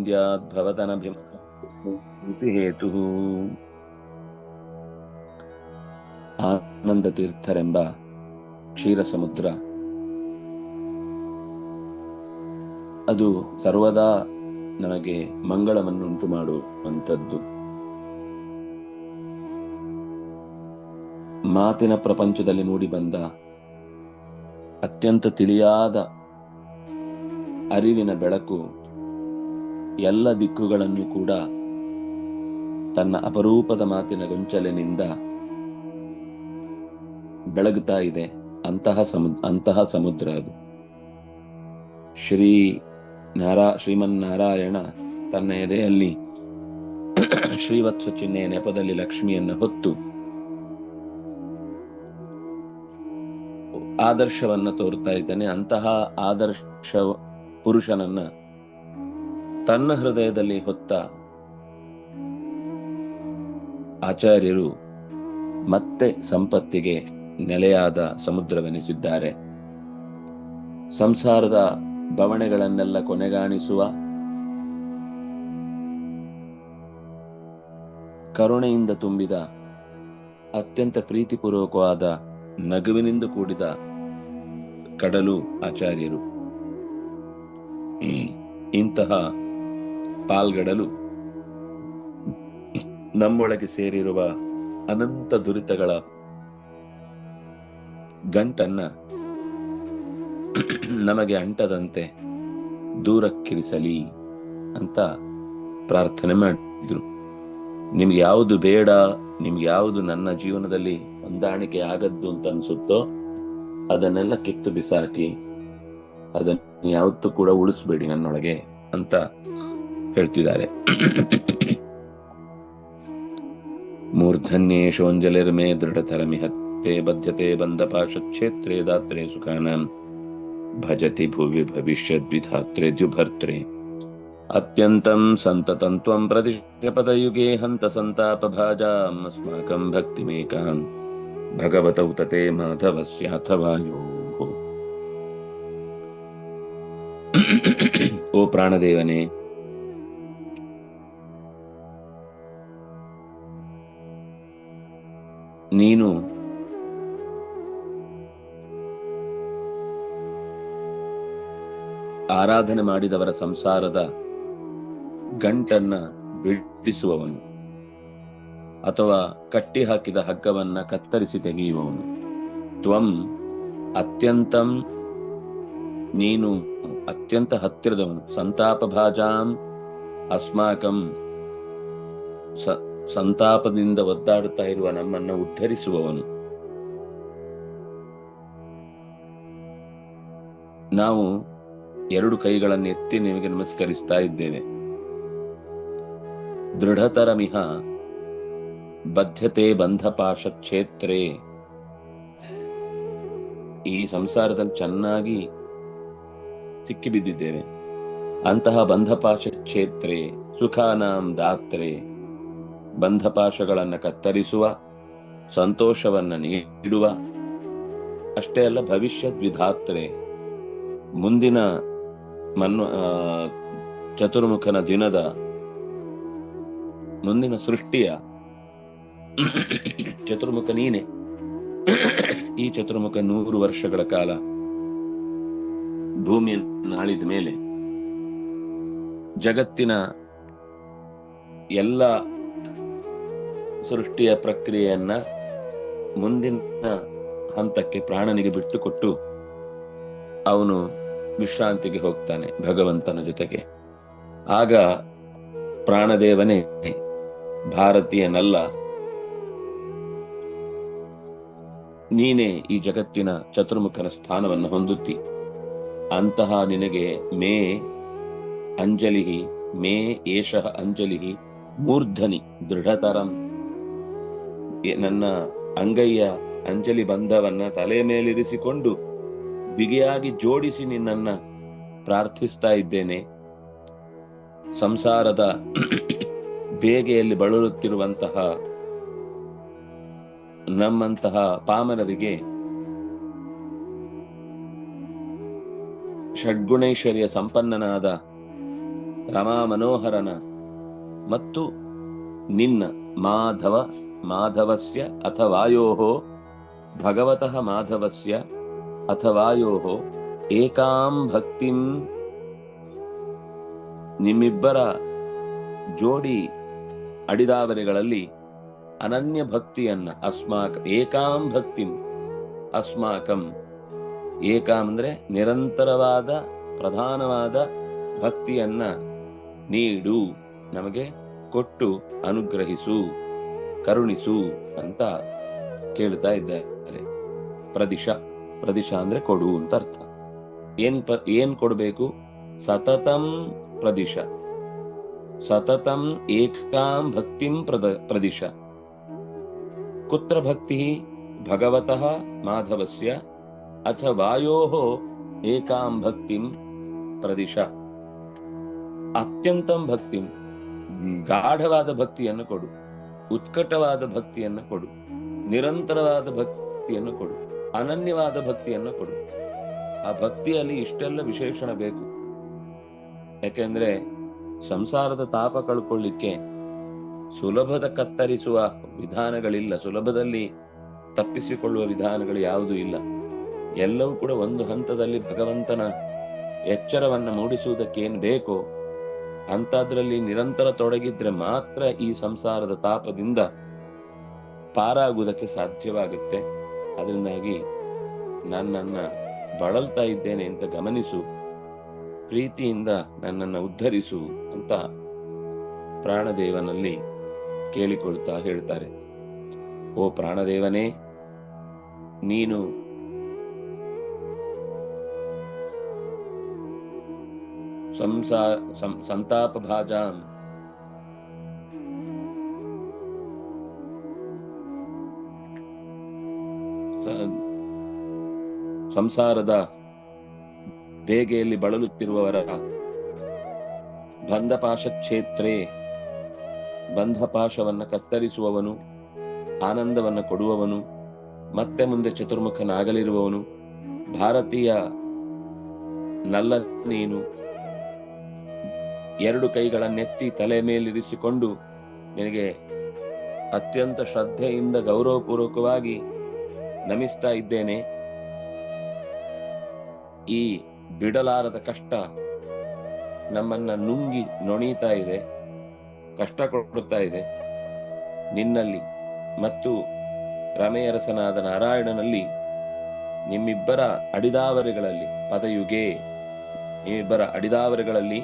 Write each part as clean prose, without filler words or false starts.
ಸ್ಯಾಂದ್ಯಾದ್ಭವತನಭಿಮತಿ ಹೇತು. ಆನಂದ ತೀರ್ಥರೆಂಬ ಕ್ಷೀರ ಸಮುದ್ರ ಅದು ಸರ್ವದಾ ನಮಗೆ ಮಂಗಳವನ್ನುಂಟು ಮಾಡುವಂಥದ್ದು. ಮಾತಿನ ಪ್ರಪಂಚದಲ್ಲಿ ಮೂಡಿ ಬಂದ ಅತ್ಯಂತ ತಿಳಿಯಾದ ಅರಿವಿನ ಬೆಳಕು ಎಲ್ಲ ದಿಕ್ಕುಗಳನ್ನು ಕೂಡ ತನ್ನ ಅಪರೂಪದ ಮಾತಿನ ಗೊಂಚಲಿನಿಂದ ಬೆಳಗುತ್ತಾ ಇದೆ. ಅಂತಹ ಸಮುದ್ರ ಅದು. ಶ್ರೀಮನ್ನಾರಾಯಣ ತನ್ನ ಎದೆಯಲ್ಲಿ ಶ್ರೀವತ್ಸ ಚಿಹ್ನೆಯ ನೆಪದಲ್ಲಿ ಲಕ್ಷ್ಮಿಯನ್ನು ಹೊತ್ತು ಆದರ್ಶವನ್ನ ತೋರ್ತಾ ಇದ್ದಾನೆ. ಅಂತಹ ಆದರ್ಶ ಪುರುಷನನ್ನ ತನ್ನ ಹೃದಯದಲ್ಲಿ ಹೊತ್ತ ಆಚಾರ್ಯರು ಮತ್ತೆ ಸಂಪತ್ತಿಗೆ ನೆಲೆಯಾದ ಸಮುದ್ರವೆನಿಸಿದ್ದಾರೆ. ಸಂಸಾರದ ಬವಣೆಗಳನ್ನೆಲ್ಲ ಕೊನೆಗಾಣಿಸುವ ಕರುಣೆಯಿಂದ ತುಂಬಿದ ಅತ್ಯಂತ ಪ್ರೀತಿಪೂರ್ವಕವಾದ ನಗುವಿನಿಂದ ಕೂಡಿದ ಕಡಲು ಆಚಾರ್ಯರು. ಇಂತಹ ಪಾಲ್ಗಡಲು ನಮ್ಮೊಳಗೆ ಸೇರಿರುವ ಅನಂತ ದುರಿತಗಳ ಗಂಟನ್ನ ನಮಗೆ ಅಂಟದಂತೆ ದೂರಕ್ಕಿರಿಸಲಿ ಅಂತ ಪ್ರಾರ್ಥನೆ ಮಾಡಿದ್ರು. ನಿಮ್ಗೆ ಯಾವುದು ಬೇಡ, ನಿಮ್ಗೆ ಯಾವುದು ನನ್ನ ಜೀವನದಲ್ಲಿ ಹೊಂದಾಣಿಕೆ ಆಗದ್ದು ಅಂತ ಅನ್ಸುತ್ತೋ ಅದನ್ನೆಲ್ಲ ಕಿತ್ತು ಬಿಸಾಕಿ ಅದನ್ನು ಯಾವತ್ತೂ ಕೂಡ ಉಳಿಸ್ಬೇಡಿ ನನ್ನೊಳಗೆ ಅಂತ ಹೇಳ್ತಿದ್ದಾರೆ. ಮೂರ್ಧನ್ಯೇಶೋಂಜಲಿರ್ಮೇ ದೃಢತರಮಿಹತ್ತೆ ಬದ್ಧತೆ ಬಂಧಪಾಶಕ್ಷೇತ್ರೇ ದಾತ್ರೇ ಸುಖಾನಾಂ ಭಜತಿ ಭುವಿ ಭವಿಷ್ಯದ್ವಿಧಾತ್ರೇ ದ್ಯುಭರ್ತ್ರೇ ಅತ್ಯಂತಂ ಸಂತತಂ ತ್ವಂ ಪ್ರತಿಶಪದಯುಗೇ ಹಂತ ಸಂತಾಪ ಭಾಜಾಂ ಅಸ್ಮಾಕಂ ಭಕ್ತಿಮೇಕಾಂ ಭಗವತೌ ತತೆ ಮಾಧವಸ್ಯಾಥವಾಯೋ. ಓ ಪ್ರಾಣದೇವನೇ, ನೀನು ಆರಾಧನೆ ಮಾಡಿದವರ ಸಂಸಾರದ ಗಂಟನ್ನ ಬಿಡಿಸುವವನು ಅಥವಾ ಕಟ್ಟಿ ಹಾಕಿದ ಹಗ್ಗವನ್ನ ಕತ್ತರಿಸಿ ತೆಗೆಯುವವನು. ತ್ವಂ ಅತ್ಯಂತಂ, ನೀನು ಅತ್ಯಂತ ಹತ್ತಿರದವನು. ಸಂತಾಪ ಭಾಜಾಂ ಅಸ್ಮಾಕಂ, ಸಂತಾಪದಿಂದ ಒದ್ದಾಡುತ್ತಾ ಇರುವ ನಮ್ಮನ್ನು ಉದ್ಧರಿಸುವವನು. ನಾವು ಎರಡು ಕೈಗಳನ್ನು ಎತ್ತಿ ನಿಮಗೆ ನಮಸ್ಕರಿಸ್ತಾ ಇದ್ದೇವೆ. ದೃಢತರಮಿಹ ಬದ್ಧತೆ ಬಂಧಪಾಶ ಕ್ಷೇತ್ರೇ, ಈ ಸಂಸಾರದಲ್ಲಿ ಚೆನ್ನಾಗಿ ಸಿಕ್ಕಿಬಿದ್ದಿದ್ದೇವೆ. ಅಂತಹ ಬಂಧಪಾಶ ಕ್ಷೇತ್ರೇ ಸುಖಾನಾಂ ದಾತ್ರೆ, ಬಂಧಪಾಶಗಳನ್ನ ಕತ್ತರಿಸುವ, ಸಂತೋಷವನ್ನ ನೀಡುವ, ಅಷ್ಟೇ ಅಲ್ಲ ಭವಿಷ್ಯದ್ ವಿಧಾತ್ರೆ, ಮುಂದಿನ ಚತುರ್ಮುಖನ ದಿನದ ಮುಂದಿನ ಸೃಷ್ಟಿಯ ಚತುರ್ಮುಖ ನೀನೆ. ಈ ಚತುರ್ಮುಖ 100 ವರ್ಷಗಳ ಕಾಲ ಭೂಮಿಯನ್ನು ಆಳಿದ ಮೇಲೆ ಜಗತ್ತಿನ ಎಲ್ಲ ಸೃಷ್ಟಿಯ ಪ್ರಕ್ರಿಯೆಯನ್ನ ಮುಂದಿನ ಹಂತಕ್ಕೆ ಪ್ರಾಣನಿಗೆ ಬಿಟ್ಟುಕೊಟ್ಟು ಅವನು ವಿಶ್ರಾಂತಿಗೆ ಹೋಗ್ತಾನೆ ಭಗವಂತನ ಜೊತೆಗೆ. ಆಗ ಪ್ರಾಣದೇವನೇ ಭಾರತೀಯನಲ್ಲ, ನೀನೇ ಈ ಜಗತ್ತಿನ ಚತುರ್ಮುಖನ ಸ್ಥಾನವನ್ನು ಹೊಂದುತ್ತಿ. ಅಂತಹ ನಿನಗೆ ಮೇ ಅಂಜಲಿ, ಮೇ ಏಷಃ ಅಂಜಲಿ ಮೂರ್ಧನಿ ದೃಢತರಂ, ನನ್ನ ಅಂಗೈಯ ಅಂಜಲಿ ಬಂಧವನ್ನ ತಲೆ ಮೇಲಿರಿಸಿಕೊಂಡು ಬಿಗಿಯಾಗಿ ಜೋಡಿಸಿ ನಿನ್ನನ್ನ ಪ್ರಾರ್ಥಿಸ್ತಾ ಇದ್ದೇನೆ. ಸಂಸಾರದ ಬೇಗೆಯಲ್ಲಿ ಬಳಲುತ್ತಿರುವಂತಹ ನಮ್ಮಂತಹ ಪಾಮರರಿಗೆ ಷಡ್ಗುಣೈಶ್ವರ್ಯ ಸಂಪನ್ನನಾದ ರಮಾ ಮನೋಹರನ ಮತ್ತು ನಿನ್ನ ಮಾಧವಸ್ಯ ಅಥವಾಯೋಃ ಭಗವತಃ ಮಾಧವಸ್ಯ ಅಥವಾಯೋಃ ಏಕಾಂ ಭಕ್ತಿಂ, ನಿಮ್ಮಿಬ್ಬರ ಜೋಡಿ ಅಡಿದಾವರೆಗಳಲ್ಲಿ ಅನನ್ಯ ಭಕ್ತಿಯನ್ನ ಏಕಾಂ ಭಕ್ತಿಂ ಅಸ್ಮಾಕಂ, ಏಕಾಂ ಅಂದ್ರೆ ನಿರಂತರವಾದ ಪ್ರಧಾನವಾದ ಭಕ್ತಿಯನ್ನ ನೀಡು, ನಮಗೆ ಕೊಟ್ಟು ಅನುಗ್ರಹಿಸು, ಕರುಣಿಸು ಅಂತ ಕೇಳ್ತಾ ಇದ್ದಾರೆ. ಪ್ರದಿಶ ಅಂದ್ರೆ ಕೊಡು ಅಂತ ಅರ್ಥ. ಏನ್ ಕೊಡ್ಬೇಕು? ಸತತಂ ಪ್ರದಿಶ, ಸತತಂ ಏಕಾಂ ಭಕ್ತಿಂ ಪ್ರದಿಶ. ಕುತ್ರ ಭಕ್ತಿ? ಭಗವತಃ ಮಾಧವಸ್ಯ ಅಥ ವಾಯೋಃ ಏಕಾಂ ಭಕ್ತಿಂ ಪ್ರದಿಶ. ಅತ್ಯಂತಂ ಭಕ್ತಿಂ, ಗಾಢವಾದ ಭಕ್ತಿಯನ್ನು ಕೊಡು, ಉತ್ಕಟವಾದ ಭಕ್ತಿಯನ್ನು ಕೊಡು, ನಿರಂತರವಾದ ಭಕ್ತಿಯನ್ನು ಕೊಡು, ಅನನ್ಯವಾದ ಭಕ್ತಿಯನ್ನು ಕೊಡು. ಆ ಭಕ್ತಿಯಲ್ಲಿ ಇಷ್ಟೆಲ್ಲ ವಿಶೇಷಣ ಬೇಕು. ಯಾಕೆಂದ್ರೆ ಸಂಸಾರದ ತಾಪ ಕಳ್ಕೊಳ್ಳಿಕ್ಕೆ ಸುಲಭದ ಕತ್ತರಿಸುವ ವಿಧಾನಗಳಿಲ್ಲ, ಸುಲಭದಲ್ಲಿ ತಪ್ಪಿಸಿಕೊಳ್ಳುವ ವಿಧಾನಗಳು ಯಾವುದೂ ಇಲ್ಲ. ಎಲ್ಲವೂ ಕೂಡ ಒಂದು ಹಂತದಲ್ಲಿ ಭಗವಂತನ ಎಚ್ಚರವನ್ನ ಮೂಡಿಸುವುದಕ್ಕೆ ಏನ್ ಬೇಕೋ ಅಂತದ್ರಲ್ಲಿ ನಿರಂತರ ತೊಡಗಿದ್ರೆ ಮಾತ್ರ ಈ ಸಂಸಾರದ ತಾಪದಿಂದ ಪಾರಾಗುವುದಕ್ಕೆ ಸಾಧ್ಯವಾಗುತ್ತೆ. ಅದರಿಂದಾಗಿ ನನ್ನನ್ನ ಬಳಲ್ತಾ ಇದ್ದೇನೆ ಅಂತ ಗಮನಿಸು, ಪ್ರೀತಿಯಿಂದ ನನ್ನನ್ನು ಉದ್ಧರಿಸು ಅಂತ ಪ್ರಾಣದೇವನಲ್ಲಿ ಕೇಳಿಕೊಳ್ತಾ ಹೇಳ್ತಾರೆ. ಓ ಪ್ರಾಣದೇವನೇ, ನೀನು ಸಂತಾಪ ಭಾಜಾಂ, ಸಂಸಾರದ ಬೇಗೆಯಲ್ಲಿ ಬಳಲುತ್ತಿರುವವರ ಬಂಧಪಾಶ ಕ್ಷೇತ್ರೇ, ಬಂಧಪಾಶವನ್ನ ಕತ್ತರಿಸುವವನು, ಆನಂದವನ್ನ ಕೊಡುವವನು, ಮತ್ತೆ ಮುಂದೆ ಚತುರ್ಮುಖನಾಗಲಿರುವವನು, ಭಾರತೀಯ ನಲ್ಲ ನೀನು. ಎರಡು ಕೈಗಳನ್ನೆತ್ತಿ ತಲೆ ಮೇಲಿರಿಸಿಕೊಂಡು ನಿನಗೆ ಅತ್ಯಂತ ಶ್ರದ್ಧೆಯಿಂದ ಗೌರವಪೂರ್ವಕವಾಗಿ ನಮಿಸ್ತಾ ಇದ್ದೇನೆ. ಈ ಬಿಡಲಾರದ ಕಷ್ಟ ನಮ್ಮನ್ನ ನುಂಗಿ ನೊಣೀತಾ ಇದೆ, ಕಷ್ಟ ಕೊಡುತ್ತಾ ಇದೆ. ನಿನ್ನಲ್ಲಿ ಮತ್ತು ರಮೆಯರಸನಾದ ನಾರಾಯಣನಲ್ಲಿ, ನಿಮ್ಮಿಬ್ಬರ ಅಡಿದಾವರೆಗಳಲ್ಲಿ, ಪದಯುಗೆ ನಿಮ್ಮಿಬ್ಬರ ಅಡಿದಾವರೆಗಳಲ್ಲಿ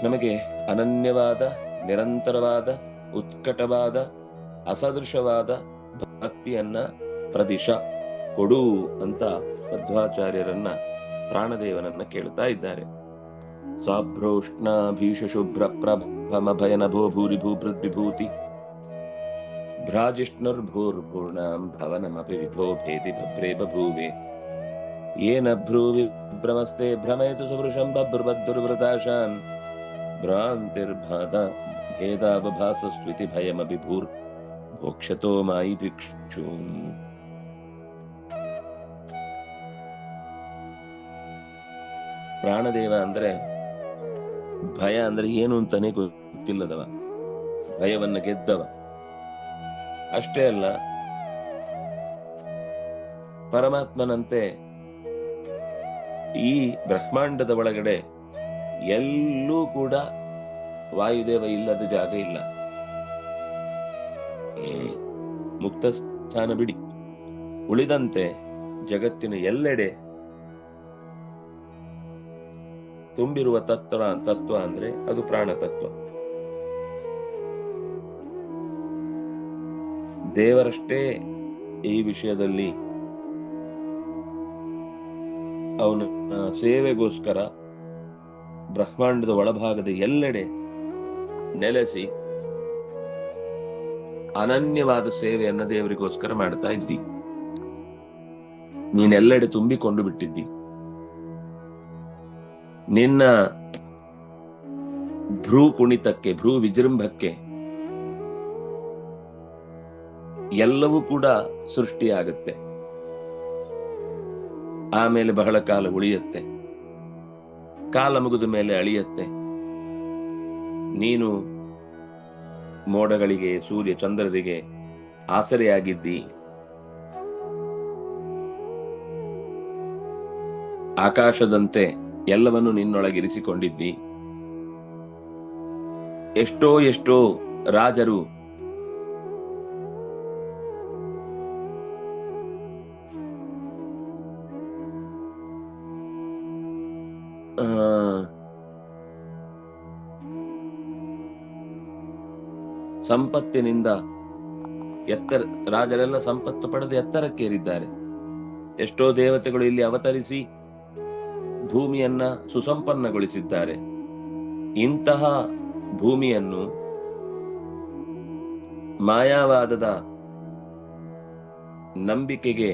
ನಮಗೆ ಅನನ್ಯವಾದ, ನಿರಂತರವಾದ, ಉತ್ಕಟವಾದ, ಅಸದೃಶವಾದ ಭಕ್ತಿಯನ್ನ ಪ್ರದಿಶ ಕೊಡು ಅಂತ ಮಧ್ವಾಚಾರ್ಯರನ್ನ, ಪ್ರಾಣದೇವನನ್ನ ಕೇಳ್ತಾ ಇದ್ದಾರೆ. ಸಾಭ್ರೋಷ್ಣ ಭೀಷ ಶುಭ್ರ ಪ್ರಭಮ ಭಯನಭೋ ಭೂರಿ ಭೂಭೃದ್ವಿಭೂತಿ ಭ್ರಾಜಿಷ್ಣುರ್ಭೂರ್ಭೂರ್ಣಾಂ ಭವನಮಪಿ ವಿಭೋ ಭೇದಿ ಭಭ್ರೇ ಬಭೂವೆ ಯೇನ ಭ್ರೂವಿ ಭ್ರಮಸ್ತೆ ಭ್ರಮೇತು ಸುವೃಷಂ ಬಭ್ರುವದ್ದುರ್ವೃತಾಶಾನ್ ಭ್ರಾಂತಿರ್ಭಾದ ಭೇದಾವಭಾಸಸ್ವಿತಿ ಭಯಮಪಿ ಭೂರ್ ಭೋಕ್ಷತೋ ಮಾಯಿ ಭಿಕ್ಷೂಂ. ಪ್ರಾಣದೇವ ಅಂದ್ರೆ ಭಯ ಅಂದ್ರೆ ಏನು ಅಂತಾನೆ ಗೊತ್ತಿಲ್ಲದವ, ಭಯವನ್ನ ಗೆದ್ದವ. ಅಷ್ಟೇ ಅಲ್ಲ, ಪರಮಾತ್ಮನಂತೆ ಈ ಬ್ರಹ್ಮಾಂಡದ ಒಳಗಡೆ ಎಲ್ಲೂ ಕೂಡ ವಾಯುದೇವ ಇಲ್ಲದ ಜಾಗ ಇಲ್ಲ. ಮುಕ್ತ ಸ್ಥಾನ ಬಿಡಿ, ಉಳಿದಂತೆ ಜಗತ್ತಿನ ಎಲ್ಲೆಡೆ ತುಂಬಿರುವ ತತ್ವ ಅಂದ್ರೆ ಅದು ಪ್ರಾಣ ತತ್ವ. ದೇವರಷ್ಟೇ ಈ ವಿಷಯದಲ್ಲಿ ಅವನ ಸೇವೆಗೋಸ್ಕರ ಬ್ರಹ್ಮಾಂಡದ ಒಳಭಾಗದ ಎಲ್ಲೆಡೆ ನೆಲೆಸಿ ಅನನ್ಯವಾದ ಸೇವೆಯನ್ನ ದೇವರಿಗೋಸ್ಕರ ಮಾಡ್ತಾ ಇದ್ದಿ. ನೀನೆಲ್ಲೆಡೆ ತುಂಬಿಕೊಂಡು ಬಿಟ್ಟಿದ್ದಿ. ನಿನ್ನ ಭ್ರೂ ಕುಣಿತಕ್ಕೆ, ಭ್ರೂ ವಿಜೃಂಭಕ್ಕೆ ಎಲ್ಲವೂ ಕೂಡ ಸೃಷ್ಟಿಯಾಗುತ್ತೆ, ಆಮೇಲೆ ಬಹಳ ಕಾಲ ಉಳಿಯುತ್ತೆ. ಕಾಲ ಮುಗಿದ ಮೇಲೆ ಅಳಿಯತ್ತೆ. ನೀನು ಮೋಡಗಳಿಗೆ, ಸೂರ್ಯ ಚಂದ್ರರಿಗೆ ಆಸರೆಯಾಗಿದ್ದಿ. ಆಕಾಶದಂತೆ ಎಲ್ಲವನ್ನು ನಿನ್ನೊಳಗಿರಿಸಿಕೊಂಡಿದ್ದಿ. ಎಷ್ಟೋ ಎಷ್ಟೋ ರಾಜರು ಸಂಪತ್ತಿನಿಂದ ರಾಜರೆಲ್ಲ ಸಂಪತ್ತು ಪಡೆದು ಎತ್ತರಕ್ಕೇರಿದ್ದಾರೆ. ಎಷ್ಟೋ ದೇವತೆಗಳು ಇಲ್ಲಿ ಅವತರಿಸಿ ಭೂಮಿಯನ್ನ ಸುಸಂಪನ್ನಗೊಳಿಸಿದ್ದಾರೆ. ಇಂತಹ ಭೂಮಿಯನ್ನು ಮಾಯಾವಾದದ ನಂಬಿಕೆಗೆ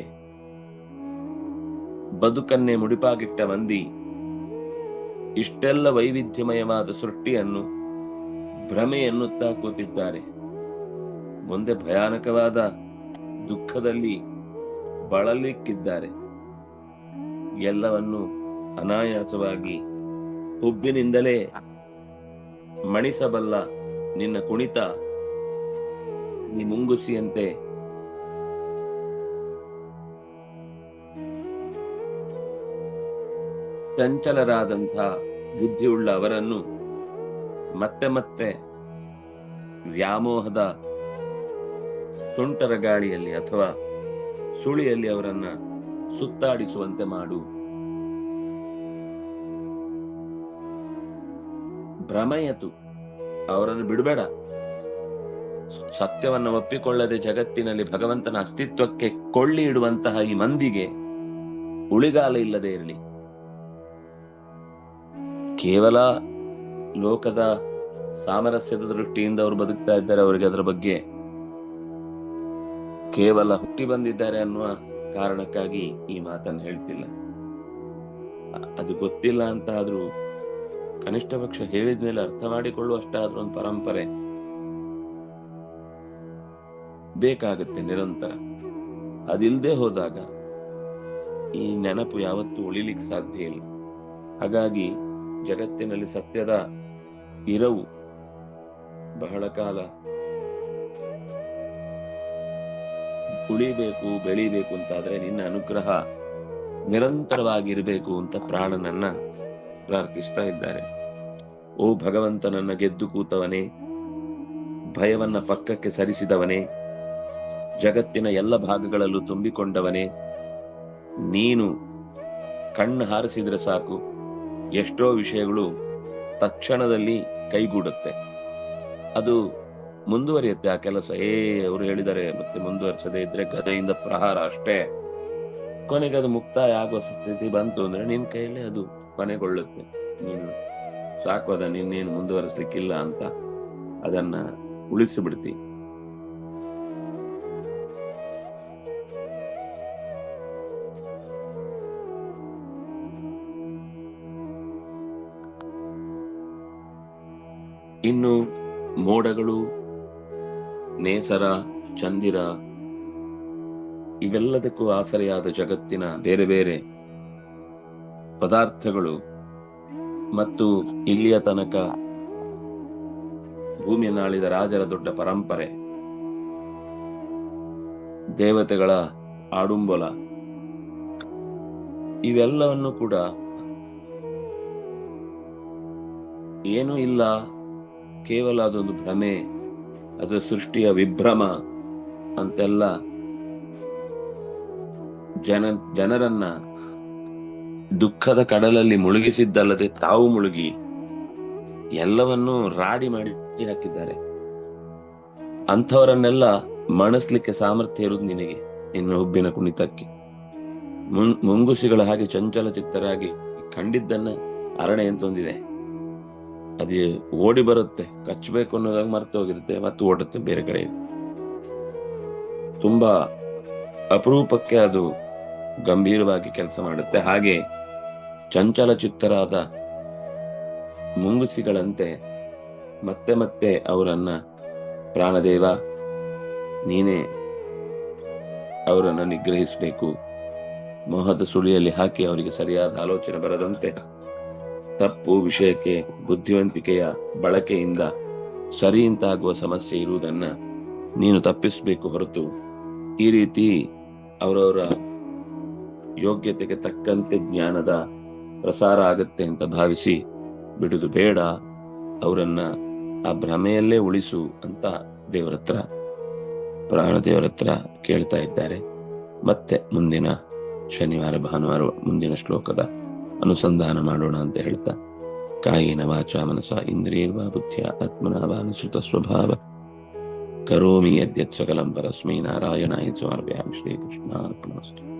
ಬದುಕನ್ನೇ ಮುಡಿಪಾಗಿಟ್ಟ ಮಂದಿ ಇಷ್ಟೆಲ್ಲ ವೈವಿಧ್ಯಮಯವಾದ ಸೃಷ್ಟಿಯನ್ನು ಭ್ರಮೆಯನ್ನುತ್ತಾ ಕೂತಿದ್ದಾರೆ. ಮುಂದೆ ಭಯಾನಕವಾದ ದುಃಖದಲ್ಲಿ ಬಳಲಿಕ್ಕಿದ್ದಾರೆ. ಎಲ್ಲವನ್ನು ಅನಾಯಾಸವಾಗಿ ಹುಬ್ಬಿನಿಂದಲೇ ಮಣಿಸಬಲ್ಲ ನಿನ್ನ ಕುಣಿತ ಈ ಮುಂಗುಸಿಯಂತೆ ಚಂಚಲರಾದಂಥ ಬುದ್ಧಿಯುಳ್ಳ ಅವರನ್ನು ಮತ್ತೆ ಮತ್ತೆ ವ್ಯಾಮೋಹದ ತುಂಟರ ಗಾಳಿಯಲ್ಲಿ ಅಥವಾ ಸುಳಿಯಲ್ಲಿ ಅವರನ್ನ ಸುತ್ತಾಡಿಸುವಂತೆ ಮಾಡು. ಭ್ರಮಯತು, ಅವರನ್ನು ಬಿಡಬೇಡ. ಸತ್ಯವನ್ನು ಒಪ್ಪಿಕೊಳ್ಳದೆ ಜಗತ್ತಿನಲ್ಲಿ ಭಗವಂತನ ಅಸ್ತಿತ್ವಕ್ಕೆ ಕೊಳ್ಳಿ ಇಡುವಂತಹ ಈ ಮಂದಿಗೆ ಉಳಿಗಾಲ ಇಲ್ಲದೆ ಇರಲಿ. ಕೇವಲ ಲೋಕದ ಸಾಮರಸ್ಯದ ದೃಷ್ಟಿಯಿಂದ ಅವರು ಬದುಕ್ತಾ ಇದ್ದಾರೆ. ಅವರಿಗೆ ಅದರ ಬಗ್ಗೆ ಕೇವಲ ಹುಟ್ಟಿ ಬಂದಿದ್ದಾರೆ ಅನ್ನುವ ಕಾರಣಕ್ಕಾಗಿ ಈ ಮಾತನ್ನು ಹೇಳ್ತಿಲ್ಲ. ಅದು ಗೊತ್ತಿಲ್ಲ ಅಂತ ಆದ್ರೂ ಕನಿಷ್ಠ ಪಕ್ಷ ಹೇಳಿದ ಮೇಲೆ ಅರ್ಥ ಮಾಡಿಕೊಳ್ಳುವಷ್ಟಾದ್ರೂ ಒಂದು ಪರಂಪರೆ ಬೇಕಾಗುತ್ತೆ ನಿರಂತರ. ಅದಿಲ್ಲದೆ ಹೋದಾಗ ಈ ನೆನಪು ಯಾವತ್ತೂ ಉಳಿಲಿಕ್ಕೆ ಸಾಧ್ಯ ಇಲ್ಲ. ಹಾಗಾಗಿ ಜಗತ್ತಿನಲ್ಲಿ ಸತ್ಯದ ಇರವು ಬಹಳ ಕಾಲ ಉಳಿಬೇಕು, ಬೆಳಿಬೇಕು ಅಂತಾದ್ರೆ ನಿನ್ನ ಅನುಗ್ರಹ ನಿರಂತರವಾಗಿರಬೇಕು ಅಂತ ಪ್ರಾಣನನ್ನ ಪ್ರಾರ್ಥಿಸ್ತಾ ಇದ್ದಾರೆ. ಓ ಭಗವಂತನನ್ನ ಗೆದ್ದು ಕೂತವನೇ, ಭಯವನ್ನ ಪಕ್ಕಕ್ಕೆ ಸರಿಸಿದವನೇ, ಜಗತ್ತಿನ ಎಲ್ಲ ಭಾಗಗಳಲ್ಲೂ ತುಂಬಿಕೊಂಡವನೇ, ನೀನು ಕಣ್ಣು ಹಾರಿಸಿದ್ರೆ ಸಾಕು ಎಷ್ಟೋ ವಿಷಯಗಳು ತಕ್ಷಣದಲ್ಲಿ ಕೈಗೂಡುತ್ತೆ. ಅದು ಮುಂದುವರಿಯುತ್ತೆ ಆ ಕೆಲಸ. ಅವರು ಹೇಳಿದರೆ ಮತ್ತೆ ಮುಂದುವರಿಸದೇ ಇದ್ರೆ ಗದೆಯಿಂದ ಪ್ರಹಾರ ಅಷ್ಟೇ. ಕೊನೆಗೆ ಅದು ಮುಕ್ತಾಯ ಆಗುವ ಸ್ಥಿತಿ ಬಂತು ಅಂದ್ರೆ ನಿನ್ ಕೈಯಲ್ಲಿ ಅದು ಕೊನೆಗೊಳ್ಳುತ್ತೆ. ನೀನು ಸಾಕು, ಅದನ್ನ ಇನ್ನೇನು ಮುಂದುವರಿಸ್ಲಿಕ್ಕಿಲ್ಲ ಅಂತ ಅದನ್ನ ಉಳಿಸಿಬಿಡ್ತಿ. ಇನ್ನು ಮೋಡಗಳು, ನೇಸರ, ಚಂದಿರ ಇವೆಲ್ಲದಕ್ಕೂ ಆಸರೆಯಾದ ಜಗತ್ತಿನ ಬೇರೆ ಬೇರೆ ಪದಾರ್ಥಗಳು ಮತ್ತು ಇಲ್ಲಿಯ ತನಕ ಭೂಮಿಯನ್ನಾಳಿದ ರಾಜರ ದೊಡ್ಡ ಪರಂಪರೆ, ದೇವತೆಗಳ ಆಡುಂಬಲ, ಇವೆಲ್ಲವನ್ನು ಕೂಡ ಏನೂ ಇಲ್ಲ, ಕೇವಲ ಅದೊಂದು ಭ್ರಮೆ, ಅದರ ಸೃಷ್ಟಿಯ ವಿಭ್ರಮ ಅಂತೆಲ್ಲ ಜನರನ್ನ ದುಃಖದ ಕಡಲಲ್ಲಿ ಮುಳುಗಿಸಿದ್ದಲ್ಲದೆ ತಾವು ಮುಳುಗಿ ಎಲ್ಲವನ್ನೂ ರಾಡಿ ಮಾಡಿ ಹಾಕಿದ್ದಾರೆ. ಅಂಥವರನ್ನೆಲ್ಲ ಮಣಿಸ್ಲಿಕ್ಕೆ ಸಾಮರ್ಥ್ಯ ಇರುವುದು ನಿನಗೆ, ನಿನ್ನ ಹುಬ್ಬಿನ ಕುಣಿತಕ್ಕೆ. ಮುಂಗುಸಿಗಳ ಹಾಗೆ ಚಂಚಲ ಚಿತ್ತರಾಗಿ ಕಂಡಿದ್ದನ್ನ ಅರಣೆ ಎಂತೊಂದಿದೆ. ಅದೇ ಓಡಿ ಬರುತ್ತೆ, ಕಚ್ಚಬೇಕು ಅನ್ನೋದಾಗ ಮರ್ತು ಹೋಗಿರುತ್ತೆ, ಮತ್ತು ಓಡುತ್ತೆ ಬೇರೆ ಕಡೆ. ತುಂಬಾ ಅಪರೂಪಕ್ಕೆ ಅದು ಗಂಭೀರವಾಗಿ ಕೆಲಸ ಮಾಡುತ್ತೆ. ಹಾಗೆ ಚಂಚಲ ಚಿತ್ತರಾದ ಮುಂಗುಸಿಗಳಂತೆ ಮತ್ತೆ ಮತ್ತೆ ಅವರನ್ನ ಪ್ರಾಣದೇವ ನೀನೇ ಅವರನ್ನ ನಿಗ್ರಹಿಸಬೇಕು, ಮೋಹದ ಸುಳಿಯಲ್ಲಿ ಹಾಕಿ ಅವರಿಗೆ ಸರಿಯಾದ ಆಲೋಚನೆ ಬರದಂತೆ ತಪ್ಪು ವಿಷಯಕ್ಕೆ ಬುದ್ಧಿವಂತಿಕೆಯ ಬಳಕೆಯಿಂದ ಸರಿ ಇಂತಾಗುವ ಸಮಸ್ಯೆ ಇರುವುದನ್ನ ನೀನು ತಪ್ಪಿಸಬೇಕು ಹೊರತು ಈ ರೀತಿ ಅವರವರ ಯೋಗ್ಯತೆಗೆ ತಕ್ಕಂತೆ ಜ್ಞಾನದ ಪ್ರಸಾರ ಆಗತ್ತೆ ಅಂತ ಭಾವಿಸಿ ಬಿಡುದು ಬೇಡ. ಅವರನ್ನ ಆ ಭ್ರಮೆಯಲ್ಲೇ ಉಳಿಸು ಅಂತ ಪ್ರಾಣದೇವರ ಹತ್ರ ಕೇಳ್ತಾ ಇದ್ದಾರೆ. ಮತ್ತೆ ಮುಂದಿನ ಶನಿವಾರ ಭಾನುವಾರ ಮುಂದಿನ ಶ್ಲೋಕದ ಅನುಸಂಧಾನ ಮಾಡೋಣ ಅಂತ ಹೇಳ್ತಾ, ಕಾಯೇನ ವಾಚಾ ಮನಸಾ ಇಂದ್ರಿಯರ್ವಾ ಬುದ್ಧ್ಯಾ ಆತ್ಮನಾ ವಾ ಅನುಸೃತ ಸ್ವಭಾವ ಕರೋಮಿ ಯದ್ಯತ್ ಸಕಲಂ ಪರಸ್ಮೈ ನಾರಾಯಣಾಯ ಸಮರ್ಪಯಾಮಿ. ಶ್ರೀಕೃಷ್ಣಾರ್ಪಣಮಸ್ತು.